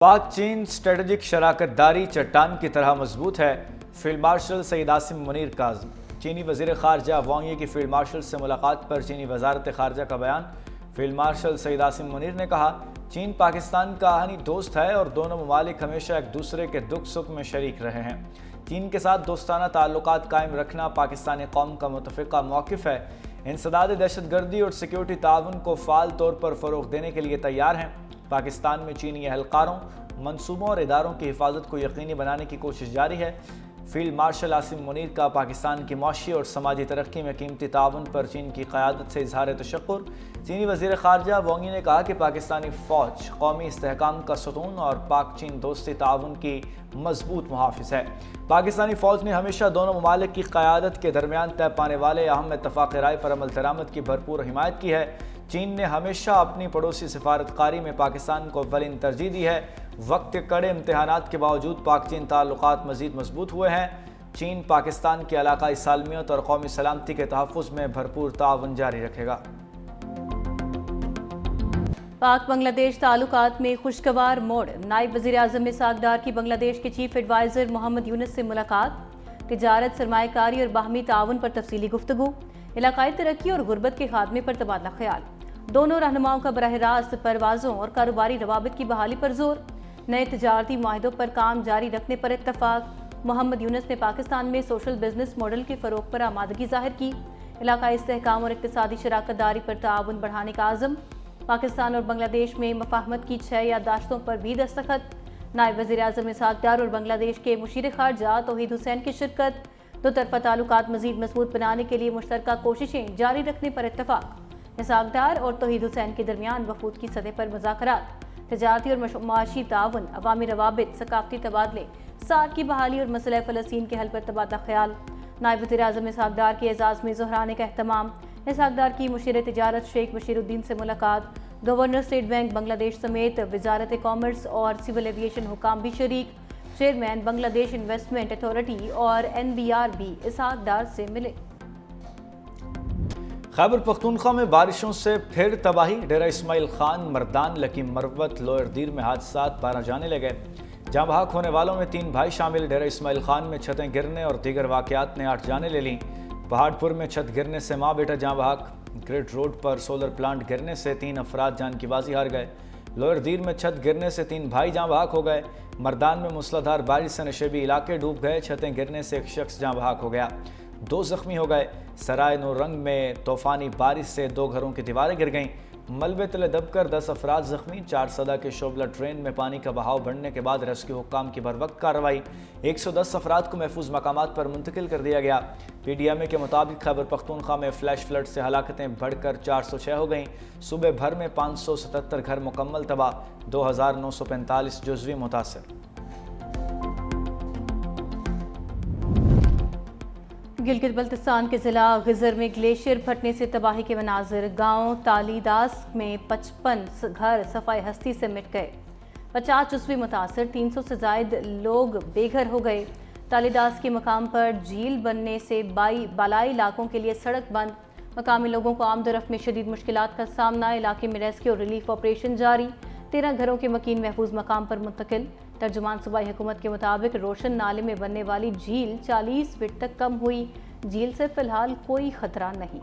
پاک چین اسٹریٹجک شراکت داری چٹان کی طرح مضبوط ہے، فیلڈ مارشل سعید عاصم منیر کا عزم۔ چینی وزیر خارجہ وانگ یی کی فیلڈ مارشل سے ملاقات پر چینی وزارت خارجہ کا بیان۔ فیلڈ مارشل سعید عاصم منیر نے کہا، چین پاکستان کا آہنی دوست ہے اور دونوں ممالک ہمیشہ ایک دوسرے کے دکھ سکھ میں شریک رہے ہیں۔ چین کے ساتھ دوستانہ تعلقات قائم رکھنا پاکستانی قوم کا متفقہ موقف ہے۔ انسداد دہشت گردی اور سیکیورٹی تعاون کو فعال طور پر فروغ دینے کے لیے تیار ہیں۔ پاکستان میں چینی اہلکاروں، منصوبوں اور اداروں کی حفاظت کو یقینی بنانے کی کوشش جاری ہے۔ فیلڈ مارشل عاصم منیر کا پاکستان کی معاشی اور سماجی ترقی میں قیمتی تعاون پر چین کی قیادت سے اظہار تشکر۔ چینی وزیر خارجہ وانگ یی نے کہا کہ پاکستانی فوج قومی استحکام کا ستون اور پاک چین دوستی تعاون کی مضبوط محافظ ہے۔ پاکستانی فوج نے ہمیشہ دونوں ممالک کی قیادت کے درمیان طے پانے والے اہم اتفاق رائے پر عمل درآمد کی بھرپور حمایت کی ہے۔ چین نے ہمیشہ اپنی پڑوسی سفارتکاری میں پاکستان کو اولین ترجیح دی ہے۔ وقت کے کڑے امتحانات کے باوجود پاک چین تعلقات مزید مضبوط ہوئے ہیں۔ چین پاکستان کی علاقائی سالمیت اور قومی سلامتی کے تحفظ میں بھرپور تعاون جاری رکھے گا۔ پاک بنگلہ دیش تعلقات میں خوشگوار موڑ، نائب وزیر اعظم اسحاق ڈار کی بنگلہ دیش کے چیف ایڈوائزر محمد یونس سے ملاقات۔ تجارت، سرمایہ کاری اور باہمی تعاون پر تفصیلی گفتگو، علاقائی ترقی اور غربت کے خاتمے پر تبادلہ خیال۔ دونوں رہنماؤں کا براہ راست پروازوں اور کاروباری روابط کی بحالی پر زور، نئے تجارتی معاہدوں پر کام جاری رکھنے پر اتفاق۔ محمد یونس نے پاکستان میں سوشل بزنس ماڈل کے فروغ پر آمادگی ظاہر کی، علاقائی استحکام اور اقتصادی شراکت داری پر تعاون بڑھانے کا عزم۔ پاکستان اور بنگلہ دیش میں مفاہمت کی 6 یادداشتوں پر بھی دستخط۔ نائب وزیر اعظم اسحاق ڈار اور بنگلہ دیش کے مشیر خارجہ توحید حسین کی شرکت۔ دو طرفہ تعلقات مزید مضبوط بنانے کے لیے مشترکہ کوششیں جاری رکھنے پر اتفاق۔ اسحاق ڈار اور توحید حسین کے درمیان وفود کی سطح پر مذاکرات، تجارتی اور معاشی تعاون، عوامی روابط، ثقافتی تبادلے، ساتھ کی بحالی اور مسئلہ فلسطین کے حل پر تبادلہ خیال۔ نائب وزیر اعظم اسحاق ڈار کے اعزاز میں ظہرانے کا اہتمام۔ اسحاق ڈار کی مشیر تجارت شیخ بشیر الدین سے ملاقات۔ گورنر اسٹیٹ بینک بنگلہ دیش سمیت وزارت کامرس اور سول ایویشن حکام بھی شریک۔ چیئرمین بنگلہ دیش انویسٹمنٹ اتھارٹی اور NBR بھی اسحاق ڈار سے ملے۔ خیبر پختونخوا میں بارشوں سے پھر تباہی، ڈیرہ اسماعیل خان، مردان، لکی مروت، لوئر دیر میں حادثات پارا جانے لگے۔ جاں بحق ہونے والوں میں 3 بھائی شامل۔ ڈیرہ اسماعیل خان میں چھتیں گرنے اور دیگر واقعات نے 8 جانیں لے لیں۔ پہاڑ پور میں چھت گرنے سے ماں بیٹا جاں بحق۔ گریڈ روڈ پر سولر پلانٹ گرنے سے 3 افراد جان کی بازی ہار گئے۔ لوئر دیر میں چھت گرنے سے 3 بھائی جاں بحق ہو گئے۔ مردان میں موسلادھار بارش سے نشیبی علاقے ڈوب گئے، چھتیں گرنے سے 1 شخص جاں بحق ہو گیا، 2 زخمی ہو گئے۔ سرائے نورنگ میں طوفانی بارش سے 2 گھروں کی دیواریں گر گئیں، ملبے تلے دب کر 10 افراد زخمی۔ 4 سدہ کے شوبلہ ٹرین میں پانی کا بہاؤ بڑھنے کے بعد ریسکیو حکام کی بروقت کارروائی، 110 افراد کو محفوظ مقامات پر منتقل کر دیا گیا۔ PDMA کے مطابق خیبر پختونخوا میں فلیش فلڈ سے ہلاکتیں بڑھ کر 406 ہو گئیں۔ صوبے بھر میں 577 گھر مکمل تباہ، 2945 جزوی متاثر۔ گلگت بلتستان کے ضلع غزر میں گلیشیئر پھٹنے سے تباہی کے مناظر۔ گاؤں تالی داس میں 55 گھر صفائی ہستی سے مٹ گئے، 50 جزوی متاثر، 300 سے زائد لوگ بے گھر ہو گئے۔ تالی داس کے مقام پر جھیل بننے سے بالائی علاقوں کے لیے سڑک بند، مقامی لوگوں کو آمد و رفت میں شدید مشکلات کا سامنا۔ علاقے میں ریسکیو اور ریلیف آپریشن جاری، 13 گھروں کے مکین محفوظ مقام پر منتقل۔ ترجمان صوبائی حکومت کے مطابق روشن نالے میں بننے والی جھیل 40 فٹ تک کم ہوئی، جھیل سے فی الحال کوئی خطرہ نہیں۔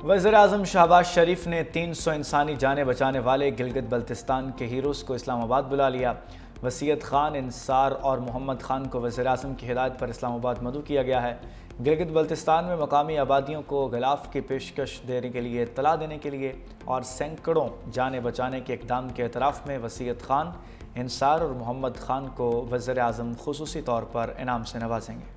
وزیر اعظم شہباز شریف نے 300 انسانی جانیں بچانے والے گلگت بلتستان کے ہیروز کو اسلام آباد بلا لیا۔ وسیعت خان، انصار اور محمد خان کو وزیر اعظم کی ہدایت پر اسلام آباد مدعو کیا گیا ہے۔ گلگت بلتستان میں مقامی آبادیوں کو غلاف کی پیشکش دینے کے لیے اطلاع دینے کے لیے اور سینکڑوں جانیں بچانے کے اقدام کے اعتراف میں وسیعت خان، انصار اور محمد خان کو وزیر اعظم خصوصی طور پر انعام سے نوازیں گے۔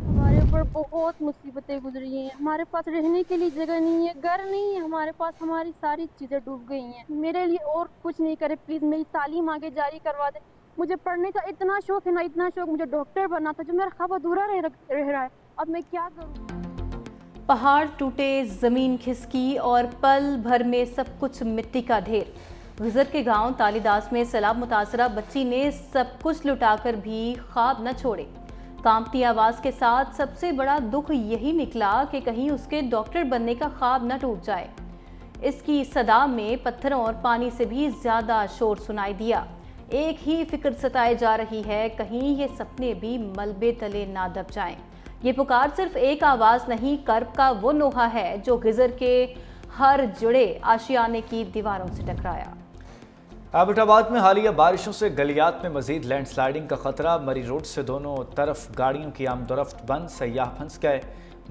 ہمارے اوپر بہت مصیبتیں گزری ہیں، ہمارے پاس رہنے کے لیے جگہ نہیں ہے، گھر نہیں ہے ہمارے پاس، ہماری ساری چیزیں ڈوب گئی ہیں۔ میرے لیے اور کچھ نہیں کرے پلیز، میری تعلیم آگے جاری کروا دے۔ مجھے پڑھنے کا اتنا شوق ہے نا، اتنا شوق، مجھے ڈاکٹر بننا تھا، جو میرا خواب ادھورا رہ رہا ہے، اب میں کیا کروں؟ پہاڑ ٹوٹے، زمین کھسکی اور پل بھر میں سب کچھ مٹی کا ڈھیر۔ غزر کے گاؤں تالی داس میں سیلاب متاثرہ بچی نے سب کچھ لٹا کر بھی خواب نہ چھوڑے۔ کانپتی آواز کے ساتھ سب سے بڑا دکھ یہی نکلا کہ کہیں اس کے ڈاکٹر بننے کا خواب نہ ٹوٹ جائے۔ اس کی صدا میں پتھروں اور پانی سے بھی زیادہ شور سنائی دیا۔ ایک ہی فکر ستائے جا رہی ہے، کہیں یہ سپنے بھی ملبے تلے نہ دب جائیں۔ یہ پکار صرف ایک آواز نہیں، کرب کا وہ نوحہ ہے جو خضر کے ہر جڑے آشیانے کی دیواروں سے ٹکرایا۔ ایبٹ آباد میں حالیہ بارشوں سے گلیات میں مزید لینڈ سلائیڈنگ کا خطرہ۔ مری روڈ سے دونوں طرف گاڑیوں کی آمد و رفت بند، سیاح پھنس گئے۔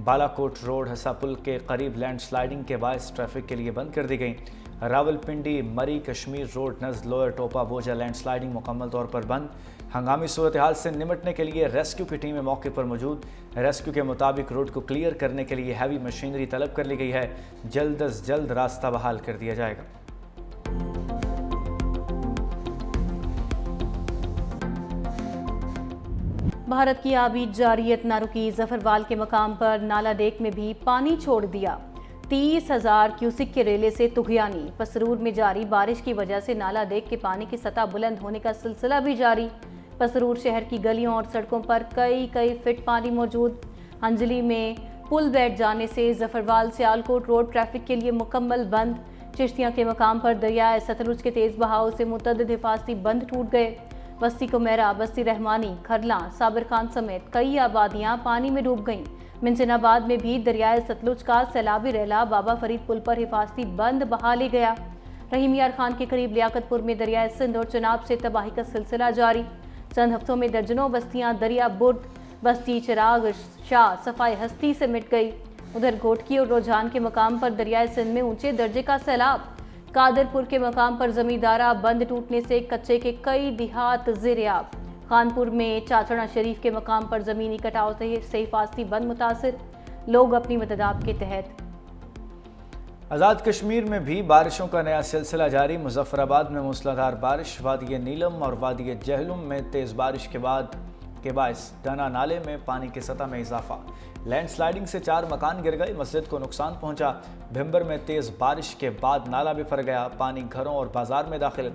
بالا کوٹ روڈ ہسا پل کے قریب لینڈ سلائیڈنگ کے باعث ٹریفک کے لیے بند کر دی گئی۔ راولپنڈی مری کشمیر روڈ نزد لوئر ٹوپا بوجھا لینڈ سلائیڈنگ مکمل طور پر بند۔ ہنگامی صورتحال سے نمٹنے کے لیے ریسکیو کی ٹیمیں موقع پر موجود۔ ریسکیو کے مطابق روڈ کو کلیئر کرنے کے لیے ہیوی مشینری طلب کر لی گئی ہے۔ جلد از جلد راستہ بحال کر دیا جائے گا۔ بھارت کی آبی جارحیت نہ رکی، ظفروال کے مقام پر نالا ڈیک میں بھی پانی چھوڑ دیا۔ 30,000 کیوسک کے ریلے سے طغیانی۔ پسرور میں جاری بارش کی وجہ سے نالا ڈیک کے پانی کی سطح بلند ہونے کا سلسلہ بھی جاری۔ پسرور شہر کی گلیوں اور سڑکوں پر کئی فٹ پانی موجود۔ انجلی میں پل بیٹھ جانے سے ظفروال سیالکوٹ روڈ ٹریفک کے لیے مکمل بند۔ چشتیاں کے مقام پر دریائے ستلج کے تیز بہاؤ سے متعدد حفاظتی بند ٹوٹ گئے۔ بستی کمیرا، بستی رحمانی، کھرلاں، صابر خان سمیت کئی آبادیاں پانی میں ڈوب گئیں۔ منچن آباد میں بھی دریائے ستلج کا سیلابی ریلا بابا فرید پل پر حفاظتی بند بہا لے گیا۔ رحیم یار خان کے قریب لیاقت پور میں دریائے سندھ اور چناب سے تباہی کا سلسلہ جاری۔ چند ہفتوں میں درجنوں بستیاں دریا برد، بستی چراغ شاہ صفائی ہستی سے مٹ گئی۔ ادھر گھوٹکی اور روجان کے مقام پر دریائے سندھ میں اونچے درجے کا سیلاب۔ قادرپور کے مقام پر زمیندارہ بند ٹوٹنے سے کچے کے کئی دیہات زیریاب۔ خانپور میں چاچڑا شریف کے مقام پر زمینی کٹاؤ سے حفاظتی بند متاثر، لوگ اپنی مددات کے تحت۔ آزاد کشمیر میں بھی بارشوں کا نیا سلسلہ جاری۔ مظفر آباد میں موسلادھار بارش، وادی نیلم اور وادی جہلم میں تیز بارش کے باعث ڈنا نالے میں پانی کی سطح میں اضافہ۔ لینڈ سلائیڈنگ سے 4 مکان گر گئے، مسجد کو نقصان پہنچا۔ بھمبر میں تیز بارش کے بعد نالا بفر گیا، پانی گھروں اور بازار میں داخل۔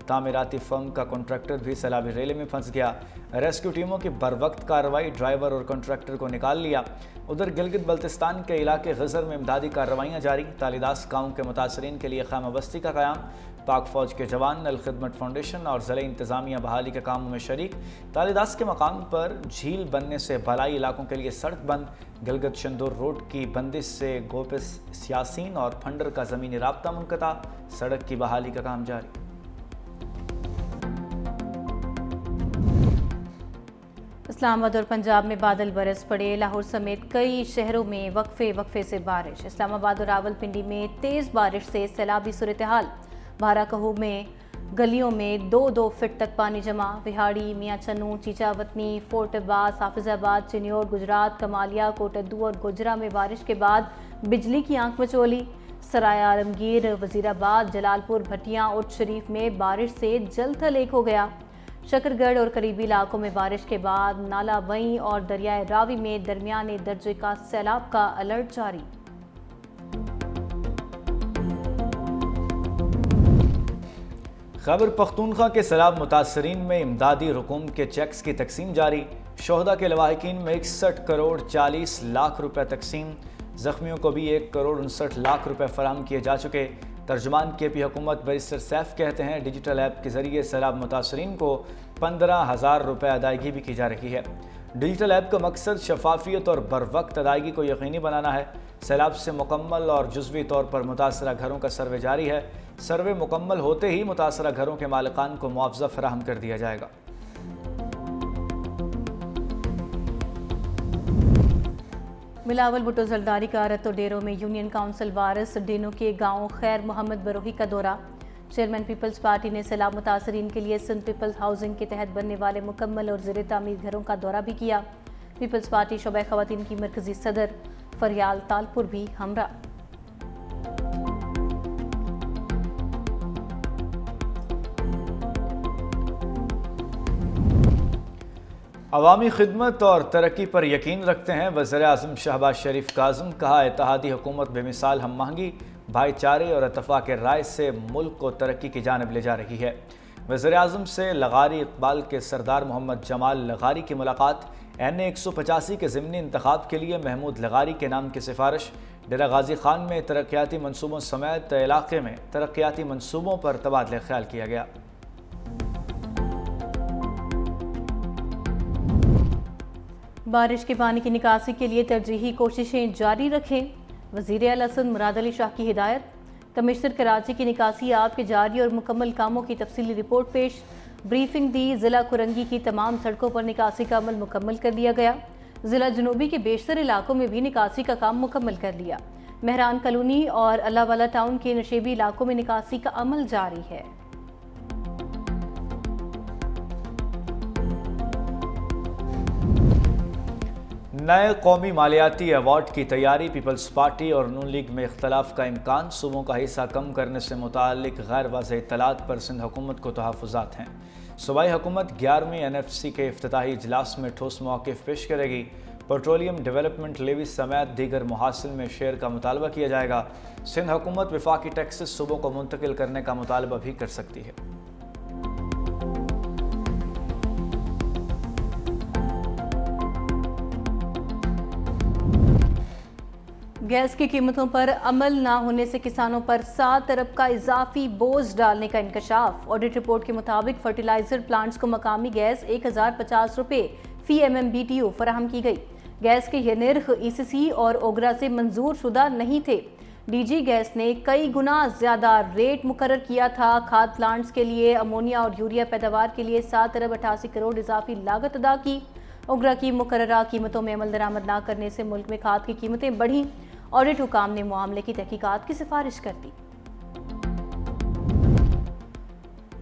تعمیراتی فرم کا کنٹریکٹر بھی سیلابی ریلے میں پھنس گیا۔ ریسکیو ٹیموں کی بروقت کارروائی، ڈرائیور اور کنٹریکٹر کو نکال لیا۔ ادھر گلگت بلتستان کے علاقے خضر میں امدادی کارروائیاں جاری۔ تالیداس گاؤں کے متاثرین کے لیے خیمہ بستی کا قیام۔ پاک فوج کے جوان، الخدمت فاؤنڈیشن اور ضلعی انتظامیہ بحالی کے کاموں میں شریک۔ تالیداس کے مقام پر جھیل بننے سے بالائی علاقوں کے لیے سڑک بند۔ گلگت شندور روڈ کی بندش سے گوپس سیاسین اور پھنڈر کا زمینی رابطہ منقطع، سڑک کی بحالی کا کام جاری۔ اسلام آباد اور پنجاب میں بادل برس پڑے، لاہور سمیت کئی شہروں میں وقفے سے بارش۔ اسلام آباد اور راولپنڈی میں تیز بارش سے سیلابی صورتحال۔ بھارا کہو میں گلیوں میں 2 فٹ تک پانی جمع۔ وہاڑی، میاں چنو، چیچا وطنی، فورٹ عباس، حافظ آباد، چنیور، گجرات، کمالیہ، کوٹدو اور گوجرا میں بارش کے بعد بجلی کی آنکھ مچولی۔ سرائے عالمگیر، وزیر آباد، جلال پور، بھٹیاں، اٹھ شریف میں بارش سے جل تھل ایک ہو گیا۔ شکر گڑھ اور قریبی علاقوں میں بارش کے بعد نالا وئیں اور دریائے راوی میں درمیانے درجے کا سیلاب کا الرٹ جاری۔ خیبر پختونخوا کے سیلاب متاثرین میں امدادی رقوم کے چیکس کی تقسیم جاری۔ شہداء کے لواحقین میں 61 کروڑ 40 لاکھ روپے تقسیم۔ زخمیوں کو بھی 1 کروڑ 59 لاکھ روپے فراہم کیے جا چکے۔ ترجمان کے پی حکومت بیرسٹر سیف کہتے ہیں ڈیجیٹل ایپ کے ذریعے سیلاب متاثرین کو 15,000 روپے ادائیگی بھی کی جا رہی ہے۔ ڈیجیٹل ایپ کا مقصد شفافیت اور بروقت ادائیگی کو یقینی بنانا ہے۔ سیلاب سے مکمل اور جزوی طور پر متاثرہ گھروں کا سروے جاری ہے۔ سروے مکمل ہوتے ہی متاثرہ گھروں کے مالکان کو معاوضہ فراہم کر دیا جائے گا۔ بلاول بھٹو زرداری کا رت و ڈیروں میں یونین کونسل وارث ڈینو کے گاؤں خیر محمد بروہی کا دورہ۔ چیئرمین پیپلز پارٹی نے سیلاب متاثرین کے لیے سندھ پیپلز ہاؤسنگ کے تحت بننے والے مکمل اور زیر تعمیر گھروں کا دورہ بھی کیا۔ پیپلز پارٹی شعبہ خواتین کی مرکزی صدر فریال تالپور بھی ہمراہ۔ عوامی خدمت اور ترقی پر یقین رکھتے ہیں وزیر اعظم شہباز شریف کاظم۔ کہا اتحادی حکومت بے مثال ہم آہنگی، بھائی چارے اور اتفاق رائے سے ملک کو ترقی کی جانب لے جا رہی ہے۔ وزیر اعظم سے لغاری اقبال کے سردار محمد جمال لغاری کی ملاقات۔ NA 185 کے ضمنی انتخاب کے لیے محمود لغاری کے نام کی سفارش۔ ڈیرہ غازی خان میں ترقیاتی منصوبوں سمیت علاقے میں ترقیاتی منصوبوں پر تبادلہ خیال کیا گیا۔ بارش کے پانی کی نکاسی کے لیے ترجیحی کوششیں جاری رکھیں، وزیر اعلیٰ سندھ مراد علی شاہ کی ہدایت۔ کمشنر کراچی کی نکاسی آپ کے جاری اور مکمل کاموں کی تفصیلی رپورٹ پیش۔ بریفنگ دی، ضلع کرنگی کی تمام سڑکوں پر نکاسی کا عمل مکمل کر لیا گیا۔ ضلع جنوبی کے بیشتر علاقوں میں بھی نکاسی کا کام مکمل کر لیا۔ مہران کالونی اور اللہ والا ٹاؤن کے نشیبی علاقوں میں نکاسی کا عمل جاری ہے۔ نئے قومی مالیاتی ایوارڈ کی تیاری، پیپلز پارٹی اور نون لیگ میں اختلاف کا امکان، صوبوں کا حصہ کم کرنے سے متعلق غیر واضح اطلاعات پر سندھ حکومت کو تحفظات ہیں۔ صوبائی حکومت 11ویں NFC کے افتتاحی اجلاس میں ٹھوس موقف پیش کرے گی۔ پیٹرولیم ڈیولپمنٹ لیوی سمیت دیگر محاصل میں شیئر کا مطالبہ کیا جائے گا۔ سندھ حکومت وفاقی ٹیکسز صوبوں کو منتقل کرنے کا مطالبہ بھی کر سکتی ہے۔ گیس کی قیمتوں پر عمل نہ ہونے سے کسانوں پر 7 ارب کا اضافی بوجھ ڈالنے کا انکشاف۔ آڈٹ رپورٹ کے مطابق فرٹیلائزر پلانٹس کو مقامی گیس 1050 روپے فی MMBTU فراہم کی گئی۔ گیس کے یہ نرخ ECC اور اوگرا سے منظور شدہ نہیں تھے۔ DG گیس نے کئی گنا زیادہ ریٹ مقرر کیا تھا۔ کھاد پلانٹس کے لیے امونیا اور یوریا پیداوار کے لیے 7 ارب 88 کروڑ اضافی لاگت ادا کی۔ اوگرا کی مقررہ قیمتوں میں عمل درآمد نہ کرنے سے ملک میں کھاد کی قیمتیں بڑھیں۔ آڈٹ حکام نے معاملے کی تحقیقات کی سفارش کر دی۔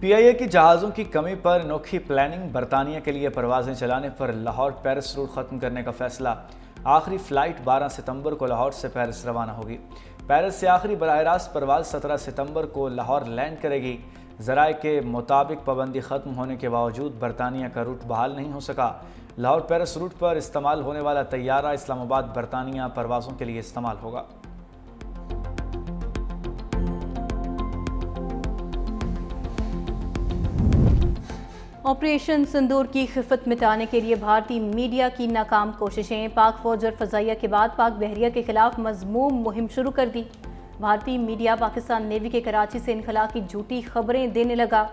PIA کی جہازوں کی کمی پر انوکھی پلاننگ، برطانیہ کے لیے پروازیں چلانے پر لاہور پیرس روٹ ختم کرنے کا فیصلہ۔ آخری فلائٹ 12 ستمبر کو لاہور سے پیرس روانہ ہوگی۔ پیرس سے آخری براہ راست پرواز 17 ستمبر کو لاہور لینڈ کرے گی۔ ذرائع کے مطابق پابندی ختم ہونے کے باوجود برطانیہ کا روٹ بحال نہیں ہو سکا۔ لاہور پیرس روٹ پر استعمال ہونے والا طیارہ اسلام آباد برطانیہ پروازوں کے لیے استعمال ہوگا۔ آپریشن سندور کی خفت مٹانے کے لیے بھارتی میڈیا کی ناکام کوششیں، پاک فوج اور فضائیہ کے بعد پاک بحریہ کے خلاف مذموم مہم شروع کر دی۔ بھارتی میڈیا پاکستان نیوی کے کراچی سے انخلاء کی جھوٹی خبریں دینے لگا۔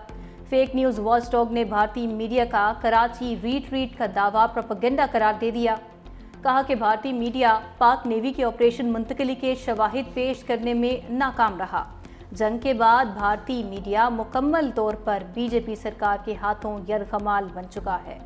فیک نیوز واچ ڈاگ نے بھارتی میڈیا کا کراچی ریٹریٹ کا دعویٰ پروپیگنڈا قرار دے دیا۔ کہا کہ بھارتی میڈیا پاک نیوی کے آپریشن منتقلی کے شواہد پیش کرنے میں ناکام رہا۔ جنگ کے بعد بھارتی میڈیا مکمل طور پر BJP سرکار کے ہاتھوں یرغمال بن چکا ہے۔